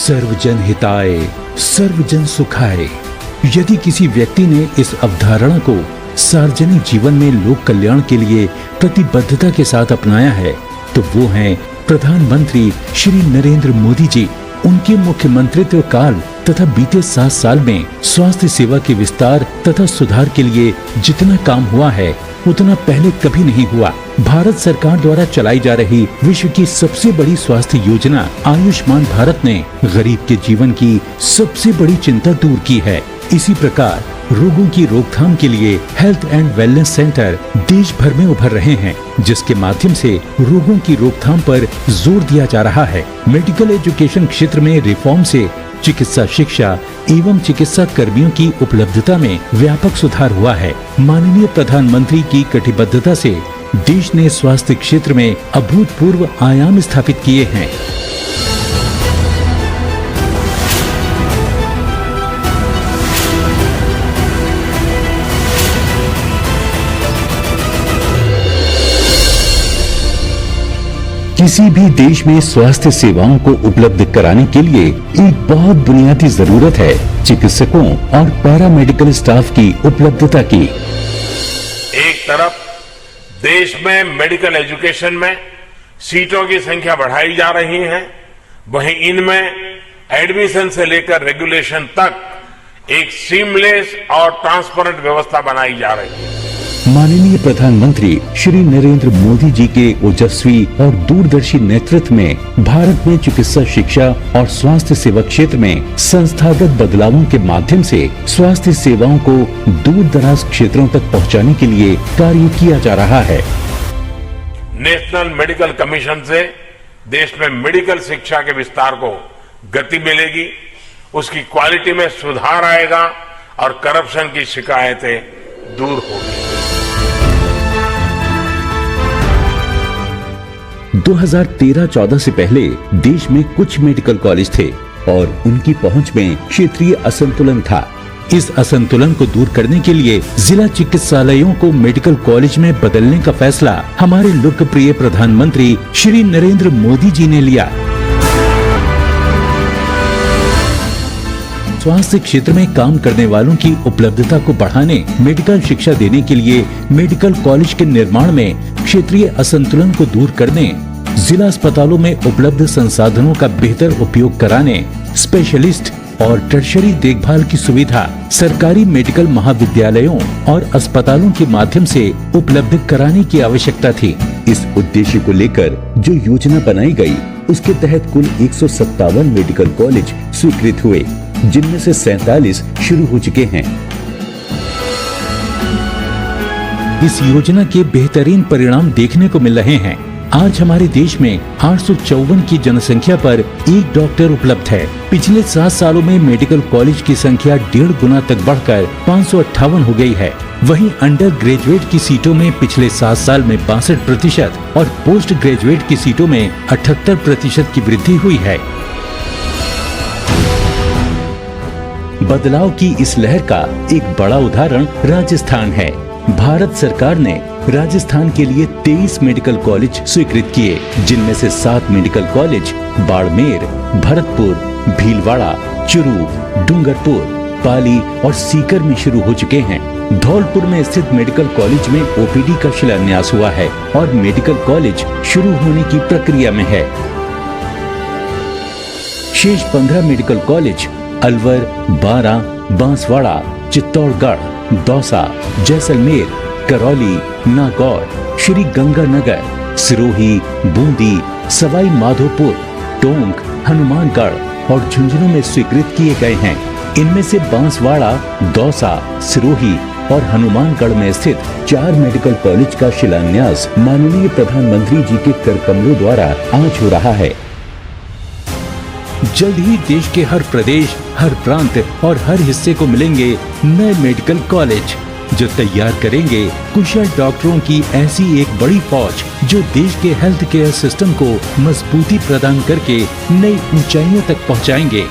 सर्वजन हिताय सर्वजन सुखाय। यदि किसी व्यक्ति ने इस अवधारणा को सार्वजनिक जीवन में लोक कल्याण के लिए प्रतिबद्धता के साथ अपनाया है तो वो हैं प्रधानमंत्री श्री नरेंद्र मोदी जी। उनके मुख्यमंत्रित्व काल तथा बीते 7 साल में स्वास्थ्य सेवा के विस्तार तथा सुधार के लिए जितना काम हुआ है उतना पहले कभी नहीं हुआ। भारत सरकार द्वारा चलाई जा रही विश्व की सबसे बड़ी स्वास्थ्य योजना आयुष्मान भारत ने गरीब के जीवन की सबसे बड़ी चिंता दूर की है। इसी प्रकार रोगों की रोकथाम के लिए हेल्थ एंड वेलनेस सेंटर देश भर में उभर रहे हैं, जिसके माध्यम से रोगों की रोकथाम पर जोर दिया जा रहा है। मेडिकल एजुकेशन क्षेत्र में रिफॉर्म से चिकित्सा शिक्षा एवं चिकित्सा कर्मियों की उपलब्धता में व्यापक सुधार हुआ है। माननीय प्रधानमंत्री की कटिबद्धता से देश ने स्वास्थ्य क्षेत्र में अभूतपूर्व आयाम स्थापित किए हैं। किसी भी देश में स्वास्थ्य सेवाओं को उपलब्ध कराने के लिए एक बहुत बुनियादी जरूरत है चिकित्सकों और पैरामेडिकल स्टाफ की उपलब्धता की। एक तरफ देश में मेडिकल एजुकेशन में सीटों की संख्या बढ़ाई जा रही है, वहीं इनमें एडमिशन से लेकर रेगुलेशन तक एक सीमलेस और ट्रांसपेरेंट व्यवस्था बनाई जा रही है। माननीय प्रधानमंत्री श्री नरेंद्र मोदी जी के ओजस्वी और दूरदर्शी नेतृत्व में भारत में चिकित्सा शिक्षा और स्वास्थ्य सेवा क्षेत्र में संस्थागत बदलावों के माध्यम से स्वास्थ्य सेवाओं को दूर दराज क्षेत्रों तक पहुंचाने के लिए कार्य किया जा रहा है। नेशनल मेडिकल कमीशन से देश में मेडिकल शिक्षा के विस्तार को गति मिलेगी, उसकी क्वालिटी में सुधार आएगा और करप्शन की शिकायतें दूर होगी। 2013-14 से पहले देश में कुछ मेडिकल कॉलेज थे और उनकी पहुंच में क्षेत्रीय असंतुलन था। इस असंतुलन को दूर करने के लिए जिला चिकित्सालयों को मेडिकल कॉलेज में बदलने का फैसला हमारे लोकप्रिय प्रधानमंत्री श्री नरेंद्र मोदी जी ने लिया। स्वास्थ्य क्षेत्र में काम करने वालों की उपलब्धता को बढ़ाने, मेडिकल शिक्षा देने के लिए मेडिकल कॉलेज के निर्माण में क्षेत्रीय असंतुलन को दूर करने, जिला अस्पतालों में उपलब्ध संसाधनों का बेहतर उपयोग कराने, स्पेशलिस्ट और टर्शरी देखभाल की सुविधा सरकारी मेडिकल महाविद्यालयों और अस्पतालों के माध्यम से उपलब्ध कराने की आवश्यकता थी। इस उद्देश्य को लेकर जो योजना बनाई गई, उसके तहत कुल 157 मेडिकल कॉलेज स्वीकृत हुए, जिनमें से 47 शुरू हो चुके हैं। इस योजना के बेहतरीन परिणाम देखने को मिल रहे हैं। आज हमारे देश में 854 की जनसंख्या पर एक डॉक्टर उपलब्ध है। पिछले 7 सालों में मेडिकल कॉलेज की संख्या 1.5 गुना तक बढ़कर 558 हो गई है। वहीं अंडर ग्रेजुएट की सीटों में पिछले 7 साल में 62% और पोस्ट ग्रेजुएट की सीटों में 78% की वृद्धि हुई है। बदलाव की इस लहर का एक बड़ा उदाहरण राजस्थान है। भारत सरकार ने राजस्थान के लिए 23 मेडिकल कॉलेज स्वीकृत किए, जिनमें से 7 मेडिकल कॉलेज बाड़मेर, भरतपुर, भीलवाड़ा, चुरू, डूंगरपुर, पाली और सीकर में शुरू हो चुके हैं। धौलपुर में स्थित मेडिकल कॉलेज में ओपीडी का शिलान्यास हुआ है और मेडिकल कॉलेज शुरू होने की प्रक्रिया में है। शेष 15 मेडिकल कॉलेज अलवर, बारां, बांसवाड़ा, चित्तौड़गढ़, दौसा, जैसलमेर, करौली, नागौर, श्री गंगानगर, सिरोही, बूंदी, सवाई माधोपुर, टोंक, हनुमानगढ़ और झुंझुनू में स्वीकृत किए गए हैं। इनमें से बांसवाड़ा, दौसा, सिरोही और हनुमानगढ़ में स्थित 4 मेडिकल कॉलेज का शिलान्यास माननीय प्रधानमंत्री जी के कर कमलों द्वारा आज हो रहा है। जल्द ही देश के हर प्रदेश, हर प्रांत और हर हिस्से को मिलेंगे नए मेडिकल कॉलेज, जो तैयार करेंगे कुशल डॉक्टरों की ऐसी एक बड़ी फौज, जो देश के हेल्थ केयर सिस्टम को मजबूती प्रदान करके नई ऊंचाइयों तक पहुंचाएंगे।